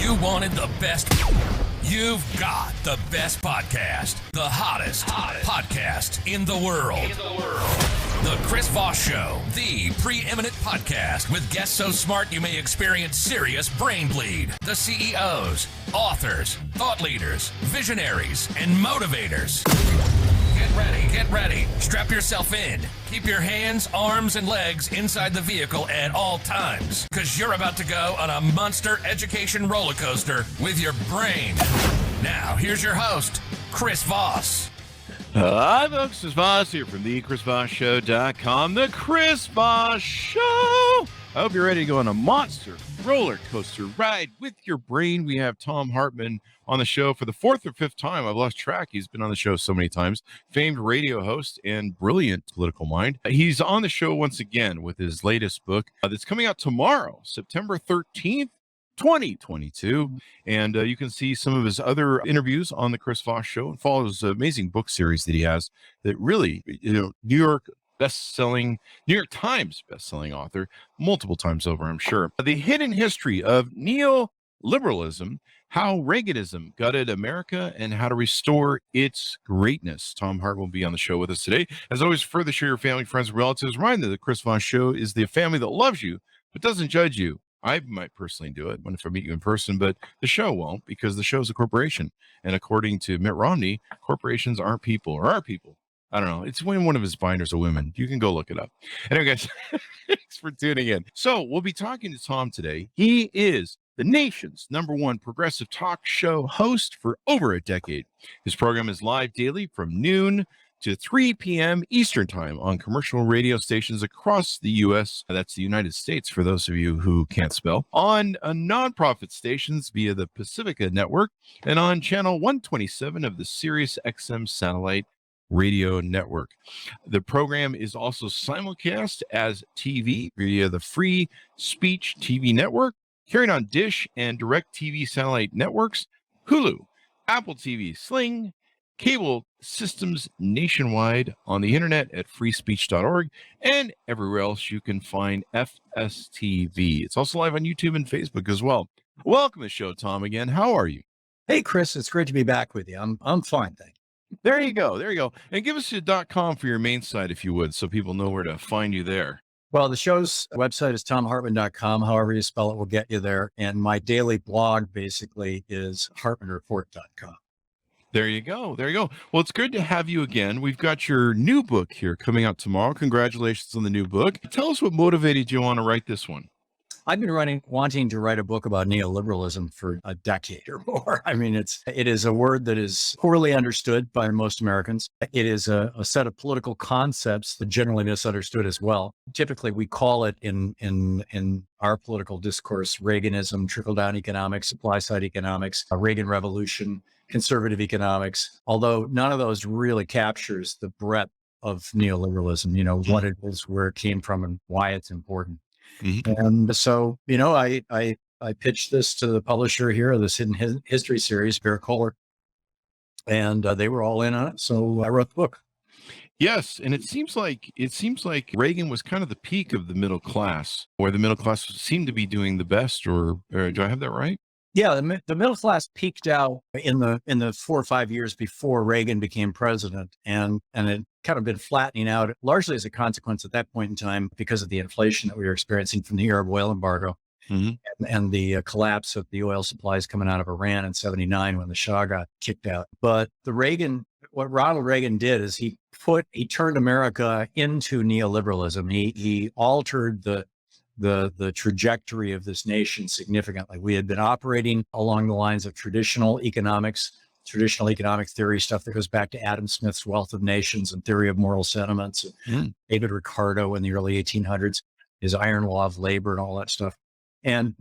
You wanted the best. You've got the best podcast, the hottest podcast in the world. The Chris Voss Show, the preeminent podcast with guests so smart you may experience serious brain bleed. The CEOs, authors, thought leaders, visionaries, and motivators. Get ready. Strap yourself in. Keep your hands, arms, and legs inside the vehicle at all times, because you're about to go on a monster education roller coaster with your brain. Now, here's your host, Chris Voss. Hi, folks. Chris Voss here from thechrisvossshow.com. The Chris Voss Show. I hope you're ready to go on a monster roller coaster ride with your brain. We have Thom Hartmann on the show for the fourth or fifth time. I've lost track. He's been on the show so many times. Famed radio host and brilliant political mind. He's on the show once again with his latest book that's coming out tomorrow, September 13th. 2022, and you can see some of his other interviews on the Chris Voss Show and follow his amazing book series that he has that really, New York Times best-selling author multiple times over, I'm sure. The hidden history of neoliberalism, how Reaganism gutted America, and how to restore its greatness. Thom Hartmann will be on the show with us today. As always, further share your family, friends, and relatives. Remind them that the Chris Voss Show is the family that loves you but doesn't judge you. I might personally do it if I meet you in person, but the show won't, because the show's a corporation. And according to Mitt Romney, corporations aren't people, or are people. I don't know. It's when one of his binders of women. You can go look it up. Anyway, guys, thanks for tuning in. So we'll be talking to Thom today. He is the nation's #1 progressive talk show host for over a decade. His program is live daily from noon to 3 p.m. Eastern Time on commercial radio stations across the U.S. That's the United States, for those of you who can't spell. On nonprofit stations via the Pacifica Network and on channel 127 of the Sirius XM satellite radio network. The program is also simulcast as TV via the Free Speech TV network, carried on Dish and DirecTV satellite networks, Hulu, Apple TV, Sling, cable systems nationwide, on the internet at freespeech.org, and everywhere else you can find FSTV. It's also live on YouTube and Facebook as well. Welcome to the show, Thom, again. How are you? Hey, Chris, it's great to be back with you. I'm fine, thank you. There you go. And give us your .com for your main site, if you would, so people know where to find you there. Well, the show's website is thomhartmann.com. However you spell it will get you there. And my daily blog basically is hartmannreport.com. There you go. Well, it's good to have you again. We've got your new book here coming out tomorrow. Congratulations on the new book. Tell us what motivated you on to write this one. I've been wanting to write a book about neoliberalism for a decade or more. I mean, it is a word that is poorly understood by most Americans. It is a set of political concepts that generally misunderstood as well. Typically, we call it in our political discourse Reaganism, trickle-down economics, supply-side economics, a Reagan revolution, conservative economics, although none of those really captures the breadth of neoliberalism, what it is, where it came from, and why it's important. Mm-hmm. And so, I pitched this to the publisher here of this Hidden History series, Bear Kohler, and they were all in on it. So I wrote the book. Yes, and it seems like Reagan was kind of the peak of the middle class, where the middle class seemed to be doing the best. Or do I have that right? Yeah, the middle class peaked out in the 4 or 5 years before Reagan became president, and it kind of been flattening out, largely as a consequence at that point in time because of the inflation that we were experiencing from the Arab oil embargo, mm-hmm. and the collapse of the oil supplies coming out of Iran in '79 when the Shah got kicked out. But what Ronald Reagan did is he turned America into neoliberalism. He altered the trajectory of this nation significantly. We had been operating along the lines of traditional economic theory, stuff that goes back to Adam Smith's Wealth of Nations and Theory of Moral Sentiments, and David Ricardo in the early 1800s, his Iron Law of Labor and all that stuff. And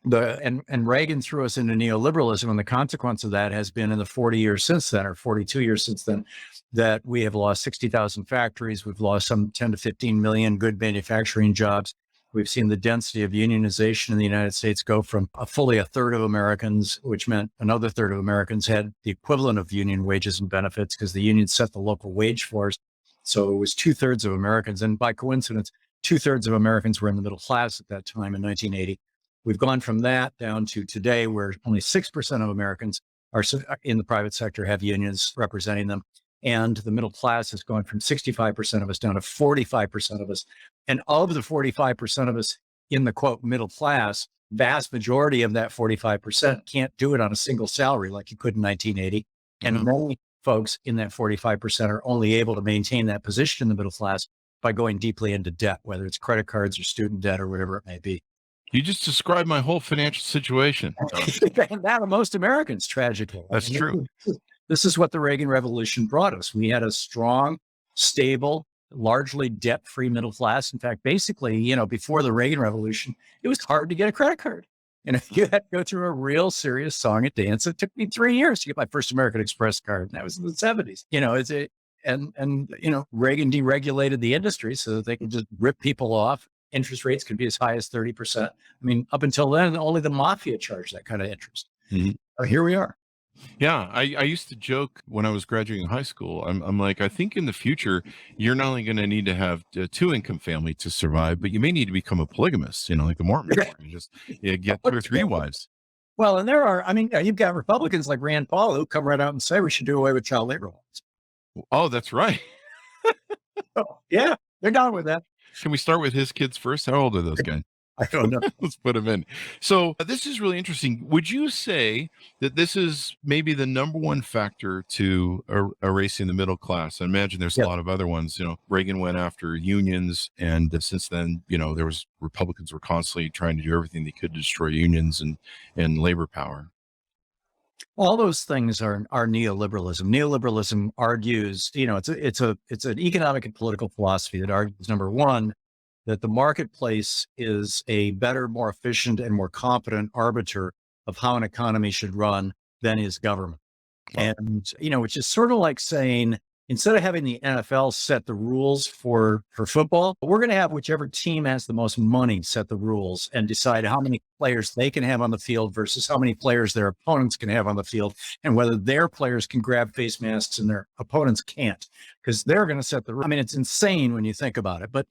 Reagan threw us into neoliberalism, and the consequence of that has been in the 40 years since then, or 42 years since then, that we have lost 60,000 factories. We've lost some 10 to 15 million good manufacturing jobs. We've seen the density of unionization in the United States go from fully a third of Americans, which meant another third of Americans had the equivalent of union wages and benefits because the union set the local wage floors. So it was 2/3 of Americans. And by coincidence, 2/3 of Americans were in the middle class at that time in 1980. We've gone from that down to today where only 6% of Americans are in the private sector have unions representing them. And the middle class has gone from 65% of us down to 45% of us. And of the 45% of us in the quote middle class, vast majority of that 45% can't do it on a single salary like you could in 1980. And many folks in that 45% are only able to maintain that position in the middle class by going deeply into debt, whether it's credit cards or student debt or whatever it may be. You just described my whole financial situation. And that of most Americans, tragically. That's true. This is what the Reagan Revolution brought us. We had a strong, stable, largely debt-free middle class. In fact, basically, before the Reagan Revolution, it was hard to get a credit card. And you had to go through a real serious song and dance. It took me 3 years to get my first American Express card. And that was in the 70s. Reagan deregulated the industry so that they could just rip people off. Interest rates could be as high as 30%. I mean, up until then, only the mafia charged that kind of interest. Here we are. Yeah, I used to joke when I was graduating high school. I'm like, I think in the future, you're not only going to need to have a 2-income family to survive, but you may need to become a polygamist, like the Mormons. You just get 2 or 3 wives. Well, and you've got Republicans like Rand Paul who come right out and say we should do away with child labor laws. Oh, that's right. Yeah, they're down with that. Can we start with his kids first? How old are those guys? I don't know. Let's put them in. So this is really interesting. Would you say that this is maybe the number one factor to erasing the middle class? I imagine there's a lot of other ones. Reagan went after unions, and since then, Republicans were constantly trying to do everything they could to destroy unions and labor power. All those things are neoliberalism. Neoliberalism argues, it's an economic and political philosophy that argues, number one, that the marketplace is a better, more efficient, and more competent arbiter of how an economy should run than is government. And, which is sort of like saying, instead of having the NFL set the rules for football, we're going to have whichever team has the most money set the rules and decide how many players they can have on the field versus how many players their opponents can have on the field, and whether their players can grab face masks and their opponents can't, because they're going to set the rules. I mean, it's insane when you think about it, but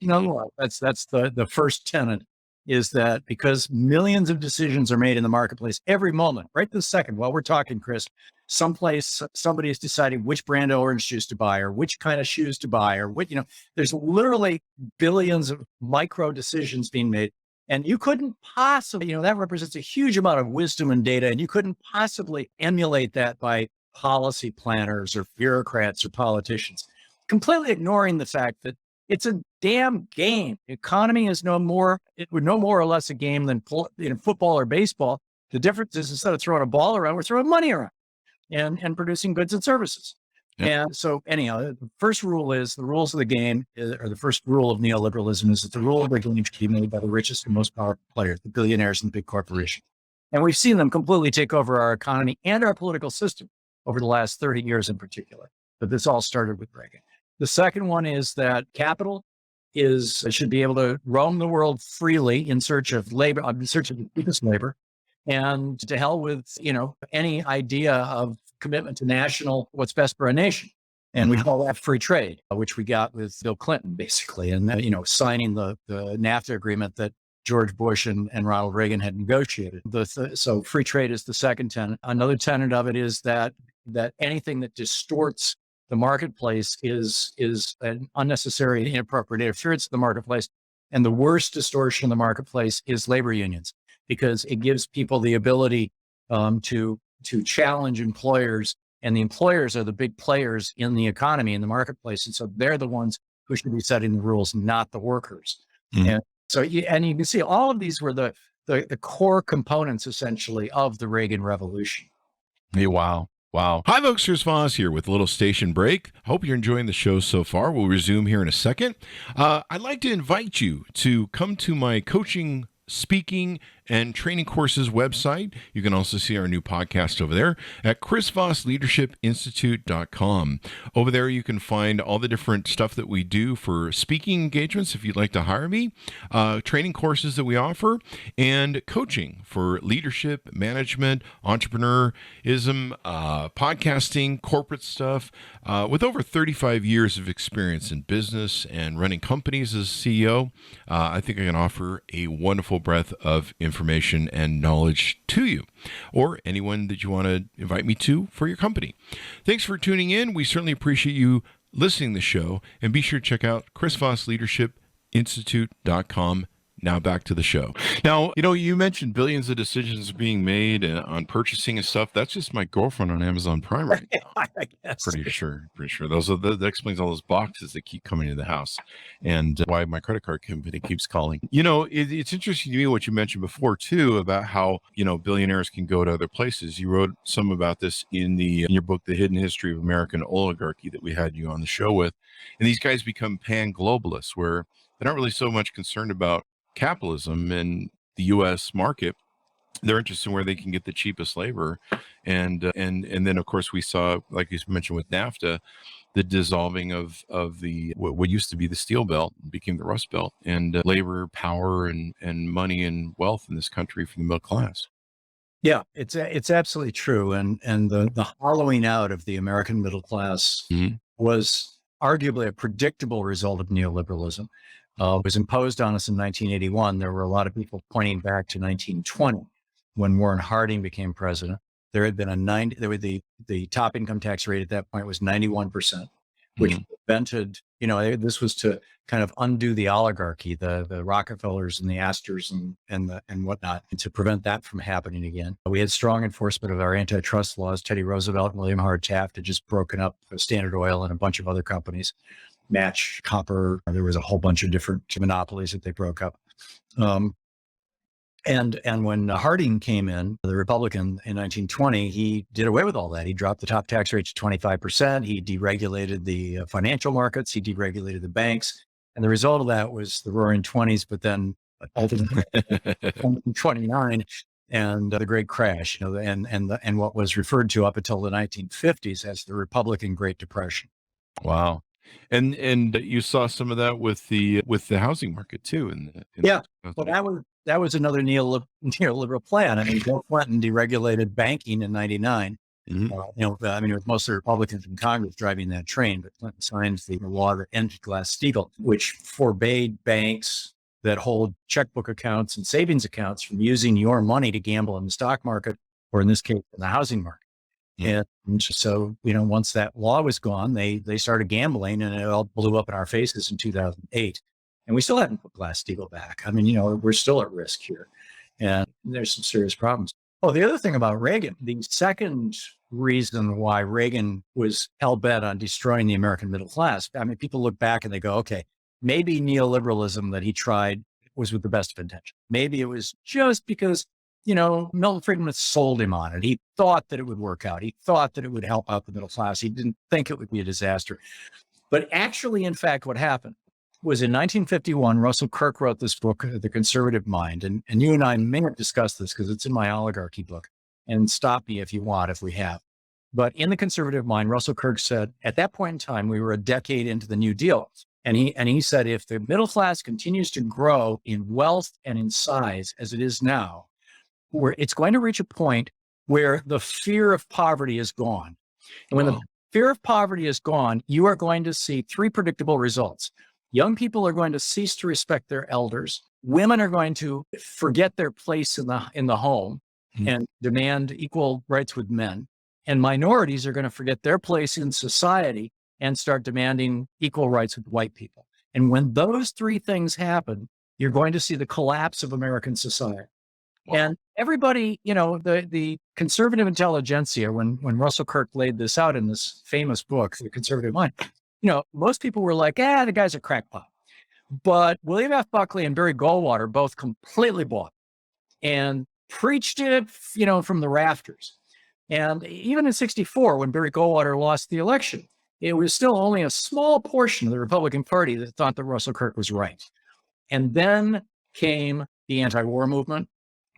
that's the first tenet, is that because millions of decisions are made in the marketplace every moment, right this second, while we're talking, Chris, someplace somebody is deciding which brand of orange juice to buy or which kind of shoes to buy or what, there's literally billions of micro decisions being made. And you couldn't possibly, that represents a huge amount of wisdom and data. And you couldn't possibly emulate that by policy planners or bureaucrats or politicians, completely ignoring the fact that it's a damn game. The economy is no more or less a game than football or baseball. The difference is, instead of throwing a ball around, we're throwing money around and producing goods and services. Yeah. And so anyhow, the first rule is the rules of the game, or the first rule of neoliberalism, is that the rule of the game should be made by the richest and most powerful players, the billionaires and the big corporations. And we've seen them completely take over our economy and our political system over the last 30 years in particular. But this all started with Reagan. The second one is that capital should be able to roam the world freely in search of labor, in search of the cheapest labor, and to hell with, any idea of commitment to what's best for a nation. And we call that free trade, which we got with Bill Clinton, basically, and, signing the NAFTA agreement that George Bush and Ronald Reagan had negotiated. So free trade is the second tenet. Another tenet of it is that anything that distorts the marketplace is an unnecessary and inappropriate interference in the marketplace. And the worst distortion in the marketplace is labor unions, because it gives people the ability to challenge employers, and the employers are the big players in the economy, in the marketplace. And so they're the ones who should be setting the rules, not the workers. And so you can see all of these were the core components, essentially, of the Reagan Revolution. Hey, wow. Hi, folks. Chris Voss here with a little station break. Hope you're enjoying the show so far. We'll resume here in a second. I'd like to invite you to come to my coaching, speaking, and training courses website. You can also see our new podcast over there at chrisvossleadershipinstitute.com. Over there, you can find all the different stuff that we do for speaking engagements, if you'd like to hire me, training courses that we offer, and coaching for leadership, management, entrepreneurism, podcasting, corporate stuff. With over 35 years of experience in business and running companies as CEO, I think I can offer a wonderful breadth of information information and knowledge to you, or anyone that you want to invite me to for your company. Thanks for tuning in. We certainly appreciate you listening to the show, and be sure to check out chrisvossleadershipinstitute.com. Now back to the show. Now, you mentioned billions of decisions being made on purchasing and stuff. That's just my girlfriend on Amazon Prime right now. I guess. Pretty sure. That explains all those boxes that keep coming to the house, and why my credit card company keeps calling. It's interesting to me what you mentioned before too, about how, billionaires can go to other places. You wrote some about this in your book, The Hidden History of American Oligarchy, that we had you on the show with. And these guys become pan-globalists, where they're not really so much concerned about capitalism in the U.S. market. They're interested in where they can get the cheapest labor, and then of course we saw, like you mentioned with NAFTA, the dissolving of the what used to be the Steel Belt became the Rust Belt, and labor, power, and money and wealth in this country for the middle class. Yeah, it's absolutely true, and the hollowing out of the American middle class was arguably a predictable result of neoliberalism. It was imposed on us in 1981. There were a lot of people pointing back to 1920 when Warren Harding became president. There had been the top income tax rate at that point was 91%, which prevented, this was to kind of undo the oligarchy, the Rockefellers and the Astors and whatnot, and to prevent that from happening again. We had strong enforcement of our antitrust laws. Teddy Roosevelt and William Howard Taft had just broken up Standard Oil and a bunch of other companies. Match, Copper, there was a whole bunch of different monopolies that they broke up. And when Harding came in, the Republican, in 1920, he did away with all that. He dropped the top tax rate to 25%. He deregulated the financial markets. He deregulated the banks. And the result of that was the Roaring '20s, but then ultimately 1929 and the Great Crash, and what was referred to up until the 1950s as the Republican Great Depression. Wow. And you saw some of that with the housing market too. Well, that was another neoliberal plan. I mean, Bill Clinton deregulated banking in '99. With most of the Republicans in Congress driving that train, but Clinton signed the law that ended Glass-Steagall, which forbade banks that hold checkbook accounts and savings accounts from using your money to gamble in the stock market, or in this case, in the housing market. And so, once that law was gone, they started gambling, and it all blew up in our faces in 2008. And we still haven't put Glass-Steagall back. I mean, we're still at risk here, and there's some serious problems. Oh, the other thing about Reagan, the second reason why Reagan was hell-bent on destroying the American middle class, I mean, people look back and they go, okay, maybe neoliberalism that he tried was with the best of intention. Maybe it was just because Milton Friedman had sold him on it. He thought that it would work out. He thought that it would help out the middle class. He didn't think it would be a disaster. But actually, in fact, what happened was in 1951, Russell Kirk wrote this book, The Conservative Mind. And you and I may have discussed this because it's in my oligarchy book. And stop me if you want, if we have. But in The Conservative Mind, Russell Kirk said, at that point in time, we were a decade into the New Deal. And he said, if the middle class continues to grow in wealth and in size as it is now, where it's going to reach a point where the fear of poverty is gone. And when the fear of poverty is gone, you are going to see three predictable results. Young people are going to cease to respect their elders. Women are going to forget their place in the home and demand equal rights with men. And minorities are going to forget their place in society and start demanding equal rights with white people. And when those three things happen, you're going to see the collapse of American society. Wow. And everybody, the conservative intelligentsia, when Russell Kirk laid this out in this famous book, The Conservative Mind, most people were like, the guy's a crackpot. But William F. Buckley and Barry Goldwater both completely bought and preached it, from the rafters. And even in '64, when Barry Goldwater lost the election, it was still only a small portion of the Republican Party that thought that Russell Kirk was right. And then came the anti-war movement,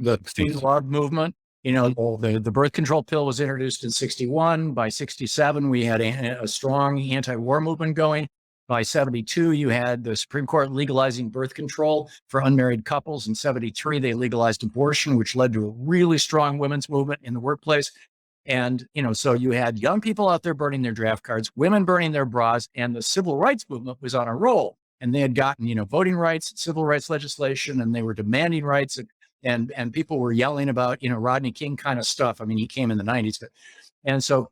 the Food Log movement. The birth control pill was introduced in '61. By '67, we had a strong anti-war movement going. By '72, you had the Supreme Court legalizing birth control for unmarried couples. In '73, they legalized abortion, which led to a really strong women's movement in the workplace. And, so you had young people out there burning their draft cards, women burning their bras, and the civil rights movement was on a roll. And they had gotten, voting rights, civil rights legislation, and they were demanding rights. and people were yelling about, Rodney King kind of stuff. I mean, he came in the 90s. And so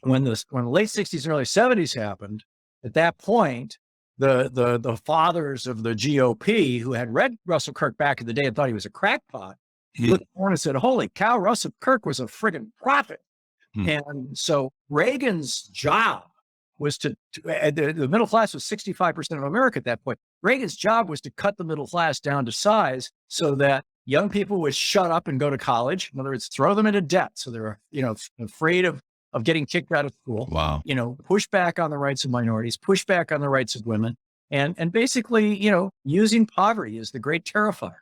when the late 60s and early 70s happened, at that point, the fathers of the GOP who had read Russell Kirk back in the day and thought he was a crackpot, looked forward and said, holy cow, Russell Kirk was a friggin' prophet. And so Reagan's job was the middle class was 65% of America at that point. Reagan's job was to cut the middle class down to size so that young people would shut up and go to college. In other words, throw them into debt. So they're, afraid of getting kicked out of school. Wow. Push back on the rights of minorities, push back on the rights of women, and basically, using poverty as the great terrifier.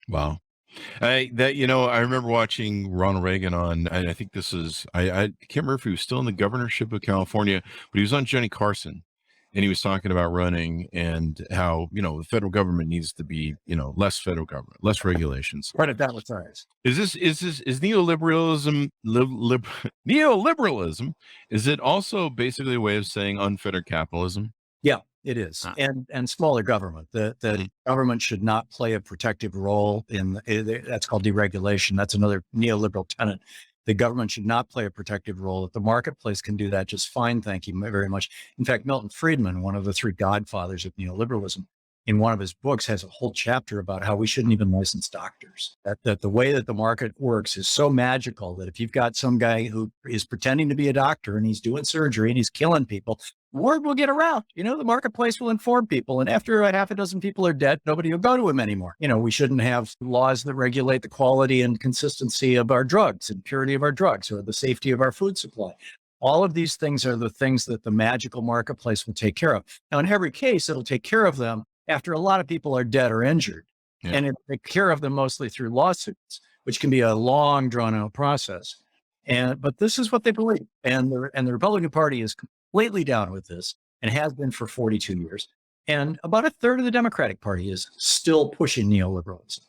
Wow. I remember watching Ronald Reagan on, I think this is, I can't remember if he was still in the governorship of California, but he was on Johnny Carson, and he was talking about running and how, the federal government needs to be, less federal government, less regulations. Right at that with size. Is neoliberalism, neoliberalism, is it also basically a way of saying unfettered capitalism? Yeah, it is. And smaller government. The government should not play a protective role that's called deregulation. That's another neoliberal tenet. The government should not play a protective role. If the marketplace can do that just fine, thank you very much. In fact, Milton Friedman, one of the three godfathers of neoliberalism, in one of his books has a whole chapter about how we shouldn't even license doctors. That the way that the market works is so magical that if you've got some guy who is pretending to be a doctor and he's doing surgery and he's killing people, word will get around. The marketplace will inform people. And after a half a dozen people are dead, nobody will go to him anymore. We shouldn't have laws that regulate the quality and consistency of our drugs and purity of our drugs or the safety of our food supply. All of these things are the things that the magical marketplace will take care of. Now, in every case, it'll take care of them after a lot of people are dead or injured. Yeah. And it'll take care of them mostly through lawsuits, which can be a long, drawn-out process. But this is what they believe. And the Republican Party is completely down with this and has been for 42 years. And about a third of the Democratic Party is still pushing neoliberalism.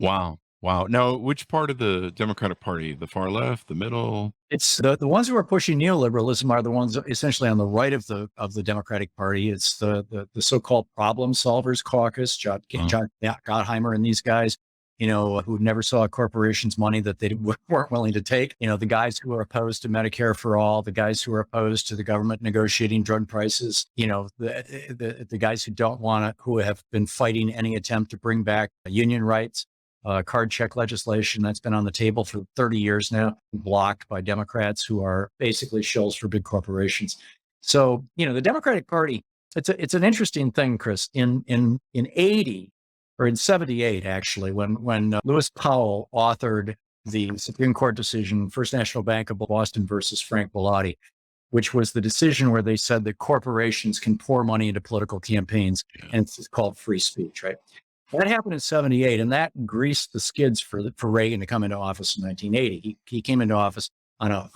Wow. Now, which part of the Democratic Party? The far left, the middle? It's the ones who are pushing neoliberalism are the ones essentially on the right of the Democratic Party. It's the so-called Problem Solvers Caucus, John Gottheimer and these guys, who never saw corporations' money that they weren't willing to take. The guys who are opposed to Medicare for all, the guys who are opposed to the government negotiating drug prices, the guys who have been fighting any attempt to bring back union rights. Card check legislation that's been on the table for 30 years now, blocked by Democrats who are basically shills for big corporations. So, the Democratic Party, it's an interesting thing, Chris. In 80 or in 78, actually, when Lewis Powell authored the Supreme Court decision, First National Bank of Boston versus Frank Bellotti, which was the decision where they said that corporations can pour money into political campaigns, and it's called free speech, right? That happened in 78, and that greased the skids for Reagan to come into office in 1980. He came into office on a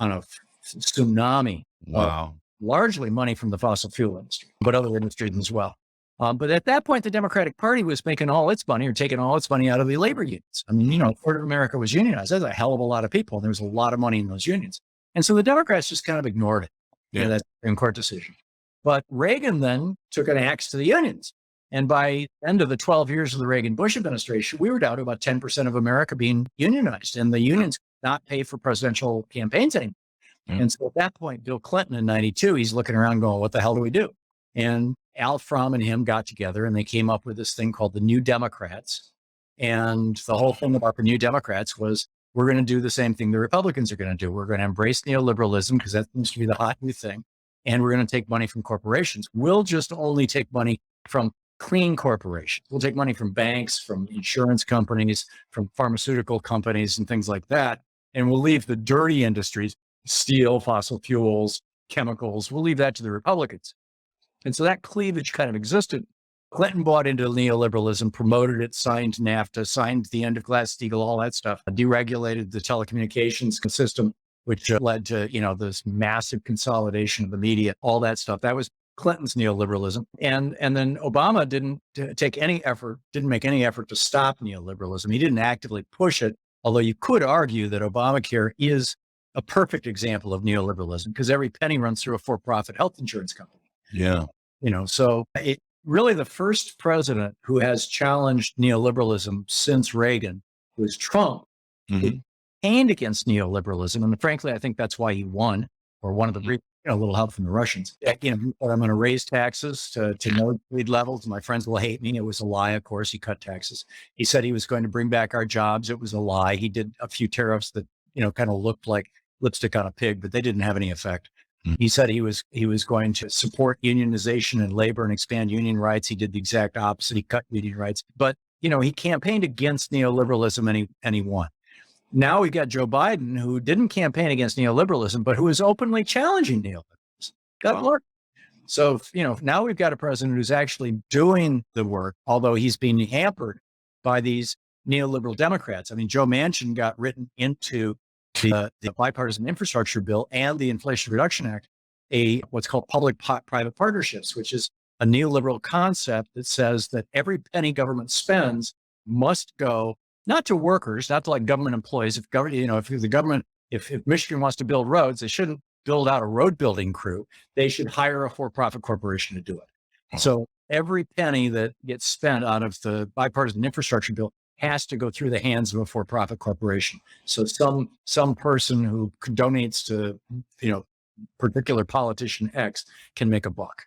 tsunami of largely money from the fossil fuel industry, but other industries as well. But at that point, the Democratic Party was making all its money or taking all its money out of the labor unions. I mean, a quarter of America was unionized. That's a hell of a lot of people. And there was a lot of money in those unions. And so the Democrats just kind of ignored it, that Supreme Court decision. But Reagan then took an axe to the unions. And by the end of the 12 years of the Reagan-Bush administration, we were down to about 10% of America being unionized, and the unions could not pay for presidential campaigns anymore. And so at that point, Bill Clinton in 92, he's looking around going, what the hell do we do? And Al Fromm and him got together and they came up with this thing called the New Democrats. And the whole thing about the New Democrats was, we're going to do the same thing the Republicans are going to do. We're going to embrace neoliberalism because that seems to be the hot new thing. And we're going to take money from corporations. We'll just only take money from clean corporations. We'll take money from banks, from insurance companies, from pharmaceutical companies and things like that. And we'll leave the dirty industries, steel, fossil fuels, chemicals, we'll leave that to the Republicans. And so that cleavage kind of existed. Clinton bought into neoliberalism, promoted it, signed NAFTA, signed the end of Glass-Steagall, all that stuff, deregulated the telecommunications system, which led to, this massive consolidation of the media, all that stuff. That was Clinton's neoliberalism. And then Obama didn't make any effort to stop neoliberalism. He didn't actively push it, although you could argue that Obamacare is a perfect example of neoliberalism because every penny runs through a for-profit health insurance company. Yeah. So it really the first president who has challenged neoliberalism since Reagan was Trump, who campaigned against neoliberalism. And frankly, I think that's why he won, or one of the reasons, a little help from the Russians. I'm going to raise taxes to nosebleed levels. My friends will hate me. It was a lie. Of course, he cut taxes. He said he was going to bring back our jobs. It was a lie. He did a few tariffs that, kind of looked like lipstick on a pig, but they didn't have any effect. He said he was going to support unionization and labor and expand union rights. He did the exact opposite. He cut union rights, but he campaigned against neoliberalism and he won. Now we've got Joe Biden, who didn't campaign against neoliberalism, but who is openly challenging neoliberalism. That worked. So, now we've got a president who's actually doing the work, although he's being hampered by these neoliberal Democrats. I mean, Joe Manchin got written into the bipartisan infrastructure bill and the Inflation Reduction Act, what's called public-private partnerships, which is a neoliberal concept that says that every penny government spends must go not to workers, not to like government employees. If Michigan wants to build roads, they shouldn't build out a road building crew. They should hire a for-profit corporation to do it. So every penny that gets spent out of the bipartisan infrastructure bill has to go through the hands of a for-profit corporation. So some person who donates to, particular politician X can make a buck.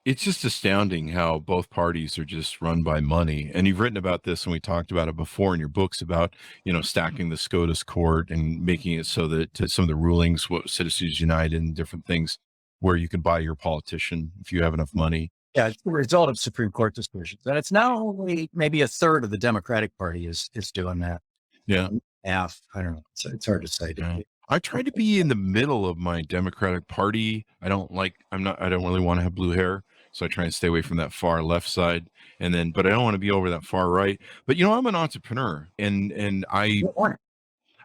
It's just astounding how both parties are just run by money. And you've written about this, and we talked about it before in your books about, stacking the SCOTUS court and making it so that some of the rulings, what Citizens United and different things, where you can buy your politician if you have enough money. Yeah, it's the result of Supreme Court decisions. And it's now only maybe a third of the Democratic Party is doing that. Yeah. Half, I don't know. It's hard to say. Yeah. I try to be in the middle of my Democratic Party. I don't really want to have blue hair. So I try and stay away from that far left side. But I don't want to be over that far right. But I'm an entrepreneur, and I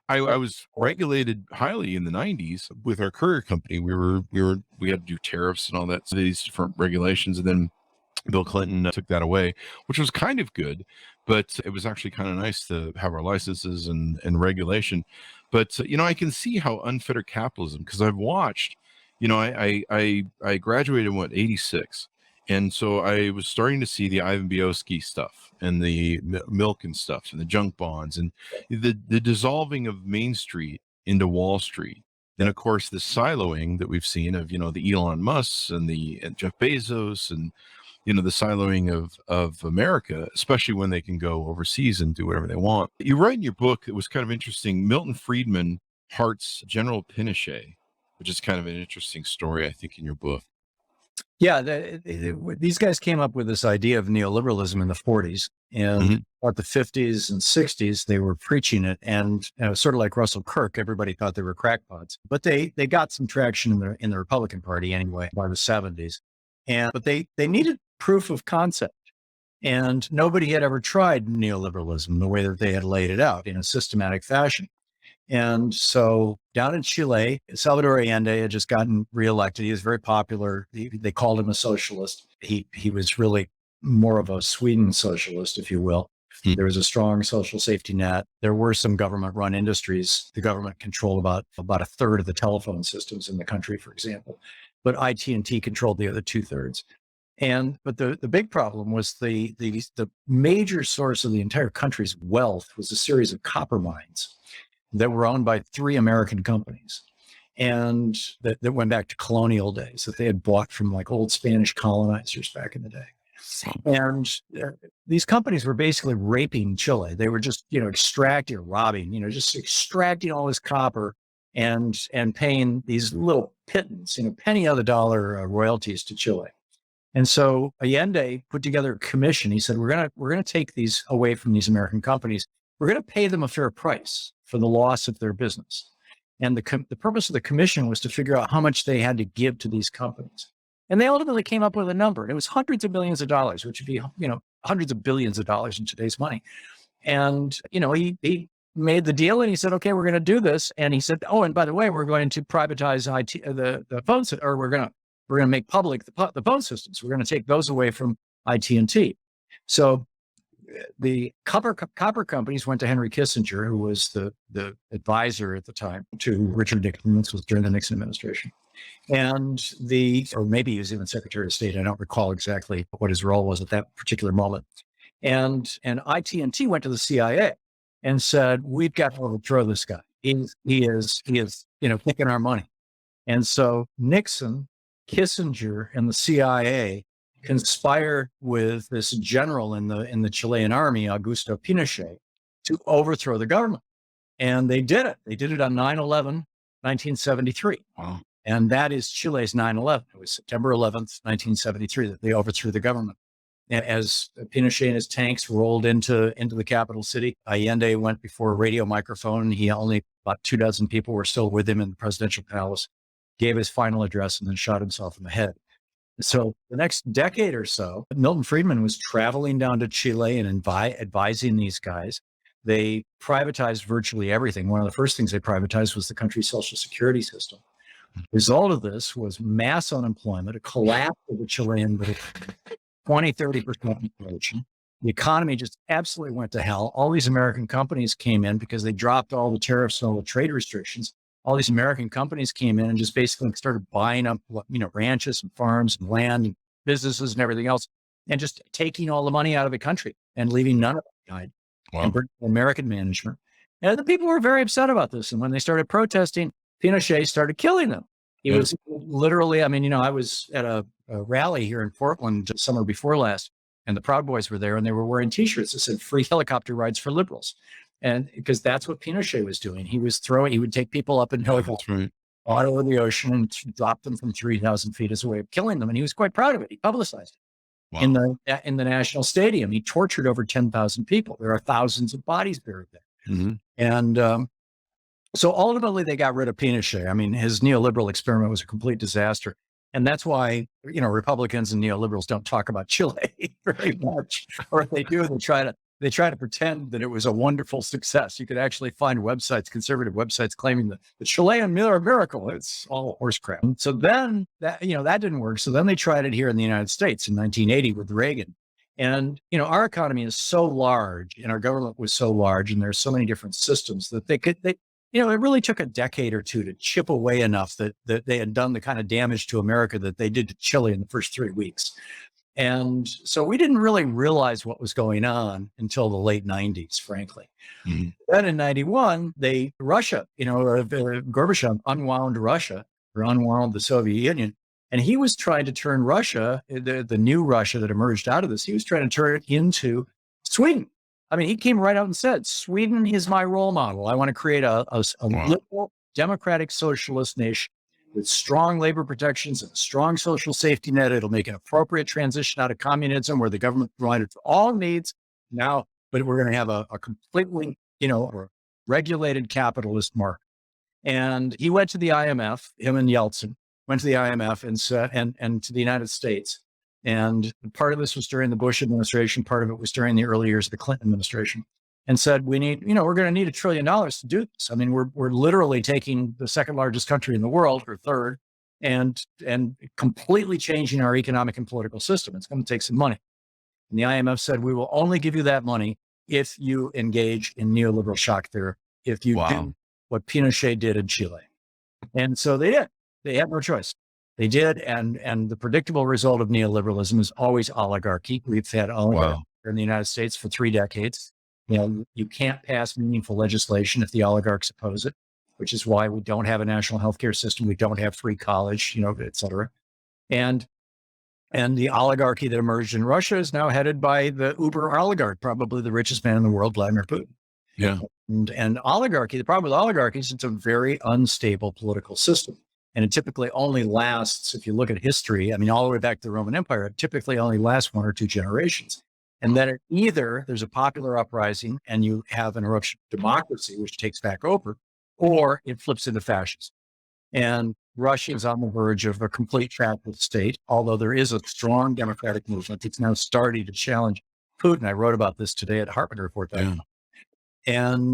was regulated highly in the 90s with our courier company. We had to do tariffs and all that, so these different regulations. And then Bill Clinton took that away, which was kind of good, but it was actually kind of nice to have our licenses and regulation. But, I can see how unfettered capitalism, because I've watched, I graduated in 86. And so I was starting to see the Ivan Biosky stuff and the Milken stuff and the junk bonds and the dissolving of Main Street into Wall Street. And of course, the siloing that we've seen of, the Elon Musks and Jeff Bezos and, the siloing of America, especially when they can go overseas and do whatever they want. You write in your book, it was kind of interesting, Milton Friedman hearts General Pinochet, which is kind of an interesting story, I think, in your book. Yeah, these guys came up with this idea of neoliberalism in the 40s, and about the 50s and 60s, they were preaching it. And sort of like Russell Kirk, everybody thought they were crackpots, but they got some traction in the Republican Party anyway by the 70s. But they needed proof of concept, and nobody had ever tried neoliberalism the way that they had laid it out in a systematic fashion. And so down in Chile, Salvador Allende had just gotten reelected. He was very popular. They called him a socialist. He was really more of a Sweden socialist, if you will. There was a strong social safety net. There were some government-run industries. The government controlled about a third of the telephone systems in the country, for example. But IT&T controlled the other 2/3. But the big problem was the major source of the entire country's wealth was a series of copper mines that were owned by 3 American companies, and that went back to colonial days, that they had bought from like old Spanish colonizers back in the day. And these companies were basically raping Chile. They were just, extracting, robbing, just extracting all this copper and paying these little pittance, penny on the dollar royalties to Chile. And so Allende put together a commission. He said, we're going to take these away from these American companies. We're going to pay them a fair price for the loss of their business. And the purpose of the commission was to figure out how much they had to give to these companies. And they ultimately came up with a number, and it was hundreds of millions of dollars, which would be, hundreds of billions of dollars in today's money. And, he made the deal, and he said, okay, we're going to do this. And he said, oh, and by the way, we're going to privatize the phone, or we're going to make public the phone systems. We're going to take those away from IT&T. So the copper companies went to Henry Kissinger, who was the advisor at the time to Richard Nixon. This was during the Nixon administration. Or maybe he was even Secretary of State. I don't recall exactly what his role was at that particular moment. And IT&T went to the CIA and said, we've got to overthrow this guy. He is, taking our money. And so Nixon, Kissinger, and the CIA conspired with this general in the Chilean army, Augusto Pinochet, to overthrow the government. And they did it. They did it on 9/11, 1973. Wow. And that is Chile's 9/11. It was September 11th, 1973, that they overthrew the government. And as Pinochet and his tanks rolled into the capital city, Allende went before a radio microphone. About 24 people were still with him in the presidential palace, gave his final address, and then shot himself in the head. So the next decade or so, Milton Friedman was traveling down to Chile and advising these guys. They privatized virtually everything. One of the first things they privatized was the country's social security system. The result of this was mass unemployment, a collapse of the Chilean 20-30% inflation. The economy just absolutely went to hell. All these American companies came in because they dropped all the tariffs and all the trade restrictions. All these American companies came in and just basically started buying up, ranches and farms and land and businesses and everything else, and just taking all the money out of the country and leaving none of it behind. Wow. And American management. And the people were very upset about this. And when they started protesting, Pinochet started killing them. He was literally, I was at a rally here in Portland the summer before last, and the Proud Boys were there, and they were wearing T-shirts that said "Free helicopter rides for liberals," and because that's what Pinochet was doing. He would take people up in helicopters out over the ocean and drop them from 3,000 feet as a way of killing them, and he was quite proud of it. He publicized it in the National Stadium. He tortured over 10,000 people. There are thousands of bodies buried there, and so ultimately they got rid of Pinochet. His neoliberal experiment was a complete disaster. And that's why, Republicans and neoliberals don't talk about Chile very much, or if they do, they try to pretend that it was a wonderful success. You could actually find conservative websites claiming that the Chilean miracle. It's all horse crap. So then that didn't work. So then they tried it here in the United States in 1980 with Reagan. And, our economy is so large and our government was so large and there's so many different systems that it really took a decade or two to chip away enough that they had done the kind of damage to America that they did to Chile in the first 3 weeks. And so we didn't really realize what was going on until the late 90s, frankly. Mm-hmm. Then in 91, Gorbachev unwound Russia, or unwound the Soviet Union. And he was trying to turn Russia, the new Russia that emerged out of this, he was trying to turn it into Sweden. He came right out and said, Sweden is my role model. I want to create a liberal, democratic, socialist nation with strong labor protections and a strong social safety net. It'll make an appropriate transition out of communism where the government provided for all needs now, but we're going to have a completely, regulated capitalist market. And he went to the IMF, him and Yeltsin went to the IMF and said, and to the United States. And part of this was during the Bush administration. Part of it was during the early years of the Clinton administration, and said, we're going to need $1 trillion to do this. We're literally taking the second largest country in the world, or third, and completely changing our economic and political system. It's going to take some money. And the IMF said, we will only give you that money if you engage in neoliberal shock therapy, if you do what Pinochet did in Chile. And so they did. They had no choice. They did, and the predictable result of neoliberalism is always oligarchy. We've had oligarchy in the United States for 3 decades. You can't pass meaningful legislation if the oligarchs oppose it, which is why we don't have a national healthcare system. We don't have free college, et cetera. And the oligarchy that emerged in Russia is now headed by the uber oligarch, probably the richest man in the world, Vladimir Putin. Yeah. And oligarchy, the problem with oligarchy is it's a very unstable political system. And it typically only lasts, if you look at history, all the way back to the Roman Empire, it typically only lasts 1 or 2 generations. And then either there's a popular uprising and you have an eruption of democracy, which takes back over, or it flips into fascism. And Russia is on the verge of a complete fascist state, although there is a strong democratic movement that's now starting to challenge Putin. I wrote about this today at HartmannReport.com.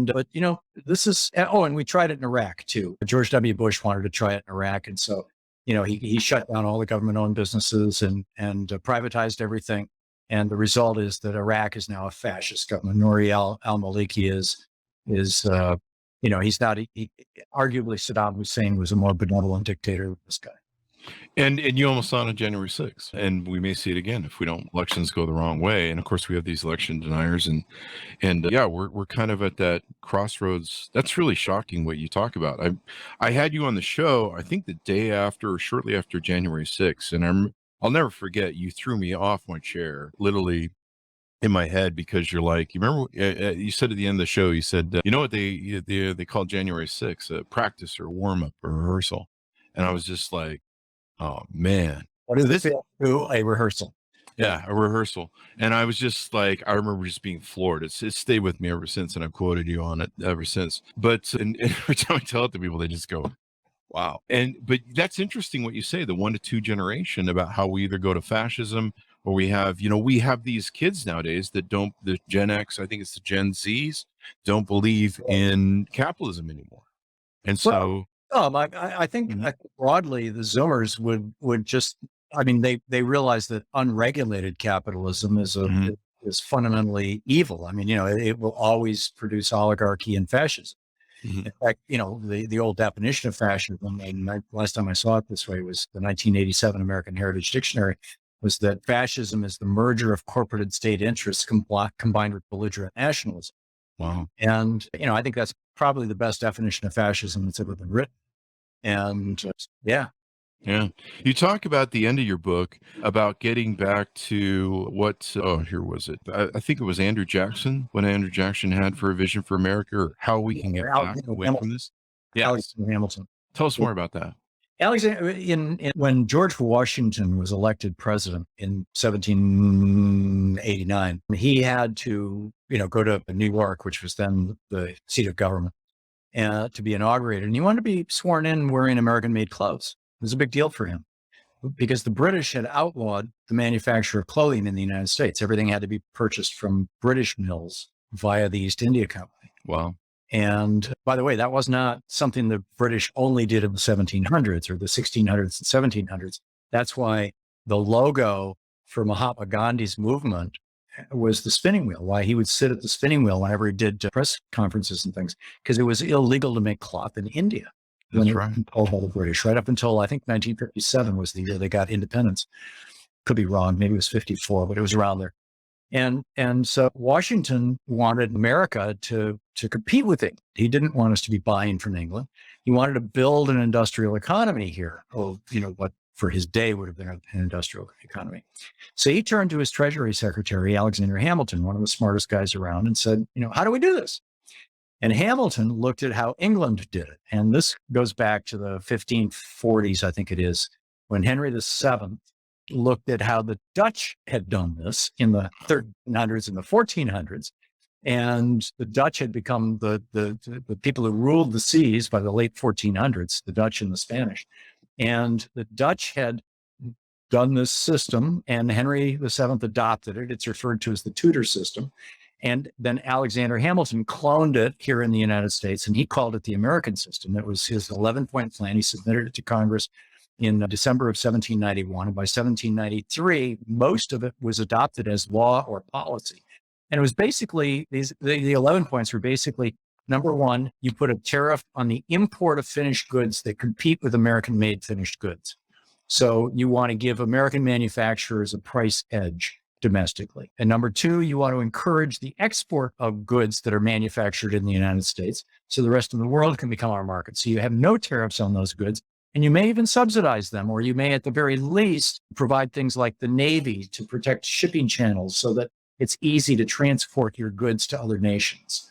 But this is, and we tried it in Iraq too. George W. Bush wanted to try it in Iraq. And so, he shut down all the government owned businesses and privatized everything. And the result is that Iraq is now a fascist government. Nouri al-Maliki is he's not, arguably Saddam Hussein was a more benevolent dictator than this guy. And you almost saw it on January 6th, and we may see it again if we don't elections go the wrong way. And of course, we have these election deniers, and yeah, we're kind of at that crossroads. That's really shocking what you talk about. I had you on the show, I think the day after or shortly after January 6th, and I'll never forget. You threw me off my chair, literally in my head, because you're like, you remember you said at the end of the show, you said, you know what they call January 6th, a practice or warm up or rehearsal, and I was just like, oh man, What is this? this? A rehearsal. Yeah, a rehearsal. And I was just like, I remember just being floored. It's stayed with me ever since, and I've quoted you on it ever since. But and every time I tell it to people, they just go, wow. But that's interesting what you say, the 1 to 2 generation, about how we either go to fascism or we have these kids nowadays that don't, the Gen X, I think it's the Gen Zs, don't believe in capitalism anymore. And so I think broadly the Zoomers would just, I mean, they realize that unregulated capitalism is fundamentally evil. I mean, it will always produce oligarchy and fascism. Mhm. In fact, the old definition of fascism, and last time I saw it this way was the 1987 American Heritage Dictionary, was that fascism is the merger of corporate and state interests combined with belligerent nationalism. Wow. And, I think that's probably the best definition of fascism that's ever been written. And yeah. Yeah. You talk about the end of your book about getting back to here was it? I think it was Andrew Jackson, what Andrew Jackson had for a vision for America, or how we can get back away from this. Yeah. Alexander Hamilton. Tell us more about that. Alexander, when George Washington was elected president in 1789, he had to, go to New York, which was then the seat of government, to be inaugurated. And he wanted to be sworn in wearing American-made clothes. It was a big deal for him because the British had outlawed the manufacture of clothing in the United States. Everything had to be purchased from British mills via the East India Company. Wow. And by the way, that was not something the British only did in the 1700s or the 1600s and 1700s. That's why the logo for Mahatma Gandhi's movement was the spinning wheel, why he would sit at the spinning wheel whenever he did press conferences and things, because it was illegal to make cloth in India. That's when right. Controlled by the British, right up until I think 1957 was the year they got independence. Could be wrong. Maybe it was 54, but it was around there. And so Washington wanted America to compete with it. He didn't want us to be buying from England. He wanted to build an industrial economy here. Oh, what for his day would have been an industrial economy. So he turned to his Treasury Secretary, Alexander Hamilton, one of the smartest guys around, and said, how do we do this? And Hamilton looked at how England did it. And this goes back to the 1540s, I think it is, when Henry VII looked at how the Dutch had done this in the 1300s and the 1400s. And the Dutch had become the people who ruled the seas by the late 1400s, the Dutch and the Spanish. And the Dutch had done this system, and Henry VII adopted it. It's referred to as the Tudor system. And then Alexander Hamilton cloned it here in the United States, and he called it the American system. It was his 11-point plan. He submitted it to Congress in December of 1791. And by 1793, most of it was adopted as law or policy. And it was basically, the 11 points were basically, number one, you put a tariff on the import of finished goods that compete with American-made finished goods. So you want to give American manufacturers a price edge domestically. And number two, you want to encourage the export of goods that are manufactured in the United States so the rest of the world can become our market. So you have no tariffs on those goods, and you may even subsidize them, or you may at the very least provide things like the Navy to protect shipping channels so that it's easy to transport your goods to other nations.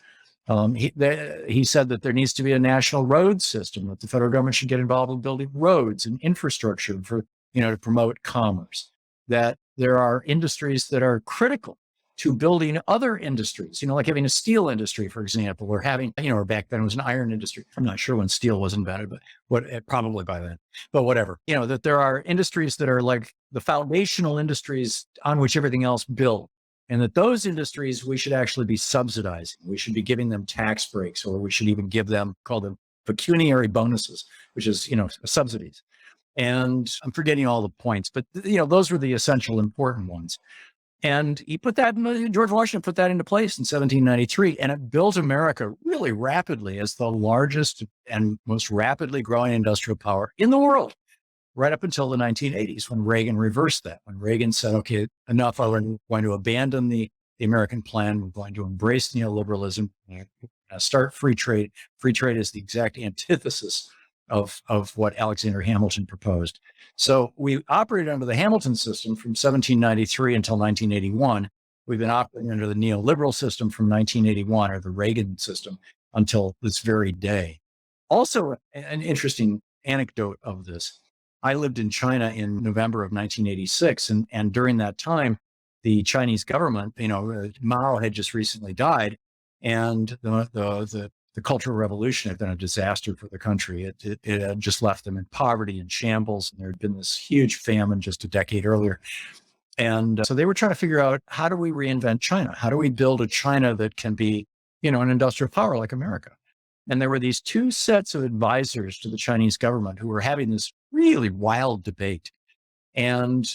He said that there needs to be a national road system, that the federal government should get involved in building roads and infrastructure for, to promote commerce, that there are industries that are critical to building other industries, like having a steel industry, for example, or having, or back then it was an iron industry. I'm not sure when steel was invented, but probably by then, but whatever, that there are industries that are like the foundational industries on which everything else built. And that those industries, we should actually be subsidizing. We should be giving them tax breaks, or we should even call them pecuniary bonuses, which is, subsidies. And I'm forgetting all the points, but, those were the essential important ones. And George Washington put that into place in 1793, and it built America really rapidly as the largest and most rapidly growing industrial power in the world. right up until the 1980s when Reagan reversed that, when Reagan said, okay, enough, we're going to abandon the American plan. We're going to embrace neoliberalism, start free trade. Free trade is the exact antithesis of what Alexander Hamilton proposed. So we operated under the Hamilton system from 1793 until 1981. We've been operating under the neoliberal system from 1981, or the Reagan system, until this very day. Also, an interesting anecdote of this. I lived in China in November of 1986. And during that time, the Chinese government, Mao had just recently died, and the Cultural Revolution had been a disaster for the country. It had just left them in poverty and shambles. And there had been this huge famine just a decade earlier. And so they were trying to figure out, how do we reinvent China? How do we build a China that can be, an industrial power like America? And there were these two sets of advisors to the Chinese government who were having this really wild debate. And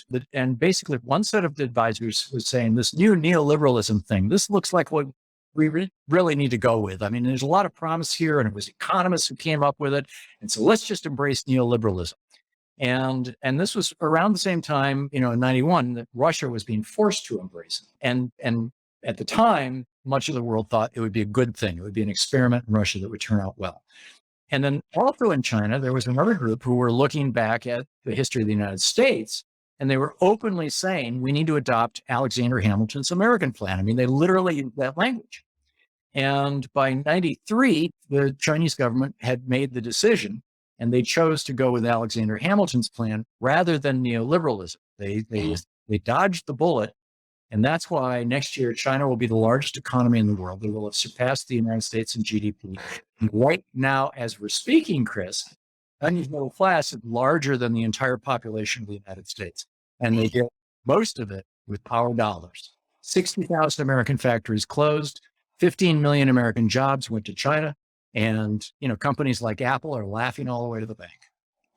basically one set of the advisors was saying, this new neoliberalism thing, this looks like what we really need to go with. I mean, there's a lot of promise here, and it was economists who came up with it. And so let's just embrace neoliberalism. And this was around the same time, in 91, that Russia was being forced to embrace it. And at the time, much of the world thought it would be a good thing. It would be an experiment in Russia that would turn out well. And then also in China, there was another group who were looking back at the history of the United States, and they were openly saying, we need to adopt Alexander Hamilton's American plan. I mean, they literally used that language. And by 93, the Chinese government had made the decision, and they chose to go with Alexander Hamilton's plan rather than neoliberalism. They dodged the bullet. And that's why next year, China will be the largest economy in the world. They will have surpassed the United States in GDP. And right now, as we're speaking, Chris, Chinese middle class is larger than the entire population of the United States. And they get most of it with our dollars. 60,000 American factories closed, 15 million American jobs went to China. And, companies like Apple are laughing all the way to the bank.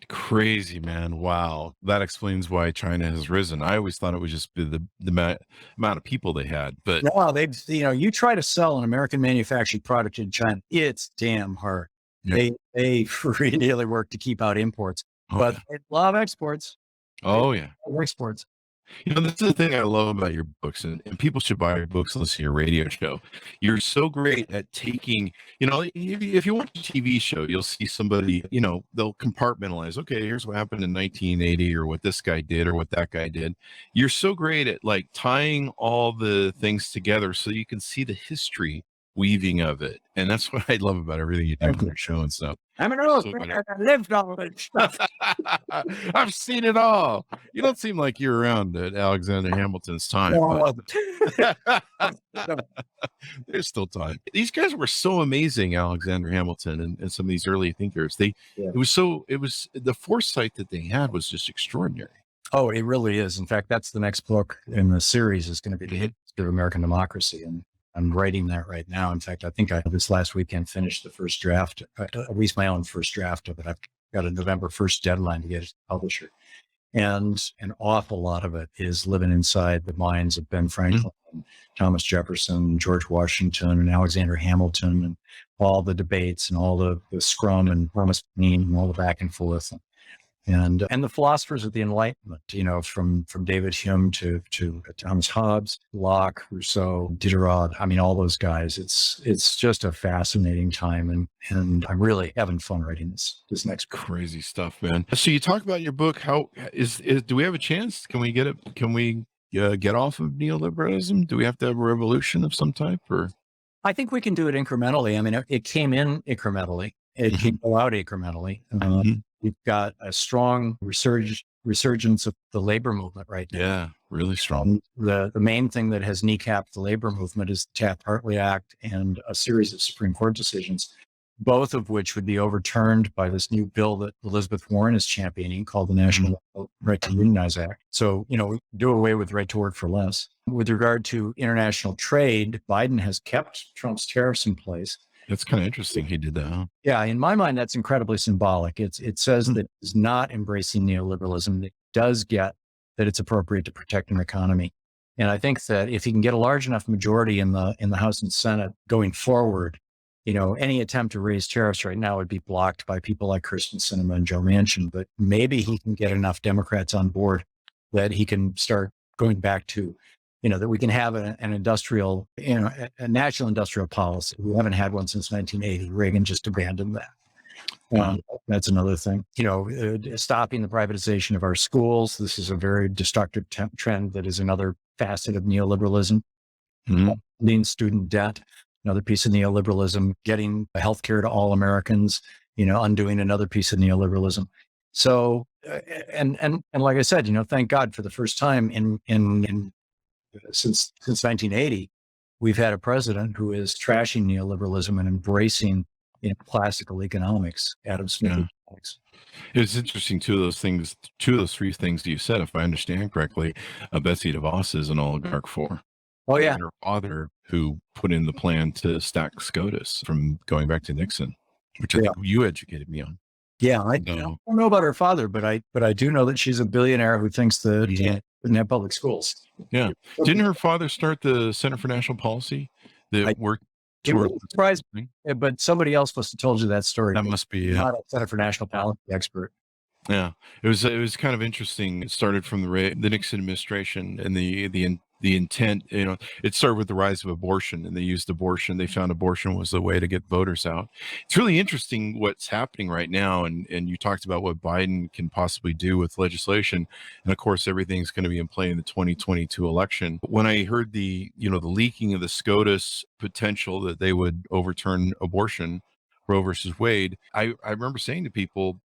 Crazy, man. Wow. That explains why China has risen. I always thought it would just be the amount of people they had, but no, you try to sell an American manufactured product in China, it's damn hard. Yeah. They really work to keep out imports, but they love exports. Oh yeah. Exports. This is the thing I love about your books, and people should buy your books and listen to your radio show. You're so great at taking, if you watch a TV show, you'll see somebody, they'll compartmentalize. Okay, here's what happened in 1980, or what this guy did, or what that guy did. You're so great at like tying all the things together so you can see the history weaving of it. And that's what I love about everything you do on your show and stuff. I'm an old man. I lived all this stuff. I've seen it all. You don't seem like you're around at Alexander Hamilton's time. There's still time. These guys were so amazing, Alexander Hamilton and some of these early thinkers. It was the foresight that they had was just extraordinary. Oh, it really is. In fact, that's the next book in the series, is going to be The History of American Democracy. And I'm writing that right now. In fact, I think I this last weekend finished the first draft, at least my own first draft of it. I've got a November 1st deadline to get it to publisher. And an awful lot of it is living inside the minds of Ben Franklin, and Thomas Jefferson, George Washington, and Alexander Hamilton, and all the debates and all the scrum and Thomas Paine and all the back and forth. And the philosophers of the Enlightenment, from David Hume to Thomas Hobbes, Locke, Rousseau, Diderot. I mean, all those guys. It's just a fascinating time, and I'm really having fun writing this next book. Crazy stuff, man. So you talk about your book. How do we have a chance? Can we get it? Can we get off of neoliberalism? Do we have to have a revolution of some type, or? I think we can do it incrementally. I mean, it came in incrementally. It can go out incrementally. We've got a strong resurgence of the labor movement right now. Yeah, really strong. The main thing that has kneecapped the labor movement is the Taft-Hartley Act and a series of Supreme Court decisions, both of which would be overturned by this new bill that Elizabeth Warren is championing called the National Right to Unionize Act. So, do away with right to work for less. With regard to international trade, Biden has kept Trump's tariffs in place. That's kind of interesting. He did that. Huh? Yeah. In my mind, that's incredibly symbolic. It says that it's not embracing neoliberalism. It does get that it's appropriate to protect an economy. And I think that if he can get a large enough majority in the House and Senate going forward, any attempt to raise tariffs right now would be blocked by people like Kyrsten Sinema and Joe Manchin. But maybe he can get enough Democrats on board that he can start going back to, that we can have an industrial, a national industrial policy. We haven't had one since 1980. Reagan just abandoned that. That's another thing. Stopping the privatization of our schools. This is a very destructive trend that is another facet of neoliberalism. Ending student debt, another piece of neoliberalism. Getting healthcare to all Americans, undoing another piece of neoliberalism. So, and like I said, thank God for the first time since 1980, we've had a president who is trashing neoliberalism and embracing classical economics, Adam Smith economics. It's interesting, two of those three things you said, if I understand correctly, Betsy DeVos is an oligarch for. Oh, yeah. And her father, who put in the plan to stack SCOTUS from going back to Nixon, which I think you educated me on. Yeah, I don't know about her father, but I do know that she's a billionaire who thinks that shouldn't have public schools. Yeah. Didn't her father start the Center for National Policy that worked toward surprised me, but somebody else must have told you that story. That must be not a Center for National Policy expert. Yeah, it was kind of interesting. It started from the Nixon administration and the intent. It started with the rise of abortion, and they used abortion. They found abortion was the way to get voters out. It's really interesting what's happening right now, and you talked about what Biden can possibly do with legislation, and of course everything's going to be in play in the 2022 election. When I heard the leaking of the SCOTUS potential that they would overturn abortion, Roe versus Wade, I remember saying to people,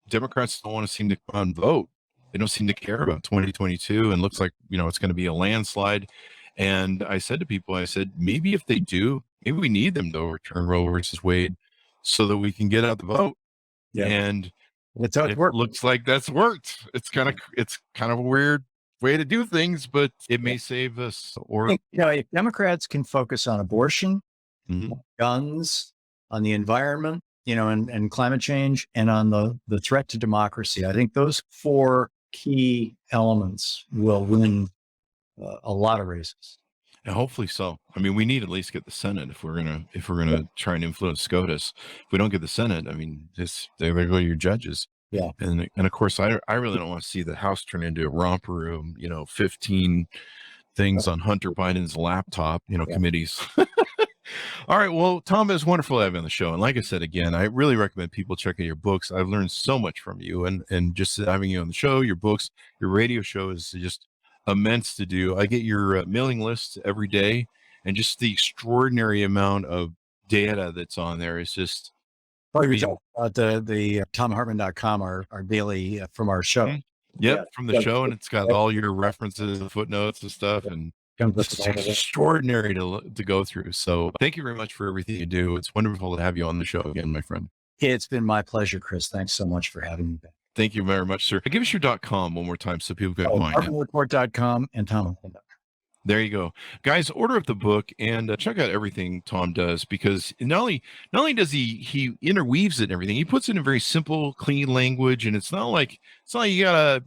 Democrats don't want to seem to come out and vote. They don't seem to care about 2022, and looks like, it's going to be a landslide. And I said to people, maybe if they do, maybe we need them to overturn Roe versus Wade so that we can get out the vote. Yeah. And that's how it looks like that's worked. It's kind of a weird way to do things, but it may save us. Or if Democrats can focus on abortion, guns, on the environment, and climate change, and on the threat to democracy, I think those four key elements will win a lot of races. And hopefully so. I mean, we need at least get the Senate if we're gonna try and influence SCOTUS. If we don't get the Senate, I mean, there go your judges. Yeah. And of course, I really don't want to see the House turn into a romper room. 15 things on Hunter Biden's laptop. Committees. All right. Well, Tom, it's wonderful to have you on the show. And like I said, again, I really recommend people check out your books. I've learned so much from you, and just having you on the show, your books, your radio show is just immense to do. I get your mailing list every day, and just the extraordinary amount of data that's on there is just. Oh, you're talking about the TomHartman.com, our daily from our show. Mm-hmm. Yep, from the show, and it's got all your references and footnotes and stuff, and it's extraordinary to go through. So thank you very much for everything you do. It's wonderful to have you on the show again, my friend. It's been my pleasure, Chris. Thanks so much for having me back. Thank you very much, sir. Give us your .com one more time so people can find it. HartmanReport.com and TomHartman.com. There you go, guys. Order up the book and check out everything Tom does, because not only does he interweaves it and everything, he puts it in very simple, clean language, and it's not like you gotta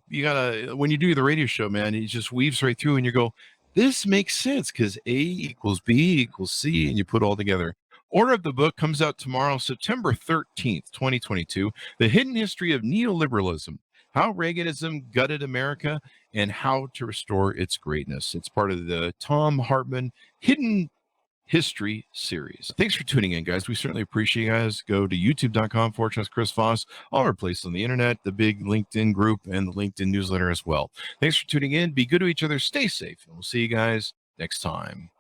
when you do the radio show, man, he just weaves right through, and you go, this makes sense because A equals B equals C, and you put it all together. Order of the book comes out tomorrow, September 13th, 2022. The Hidden History of Neoliberalism, How Reaganism Gutted America, and How to Restore Its Greatness. It's part of the Thom Hartmann Hidden History series. Thanks for tuning in, guys. We certainly appreciate you guys. Go to youtube.com/Chris Voss, all our places on the internet, the big LinkedIn group, and the LinkedIn newsletter as well. Thanks for tuning in. Be good to each other. Stay safe. And we'll see you guys next time.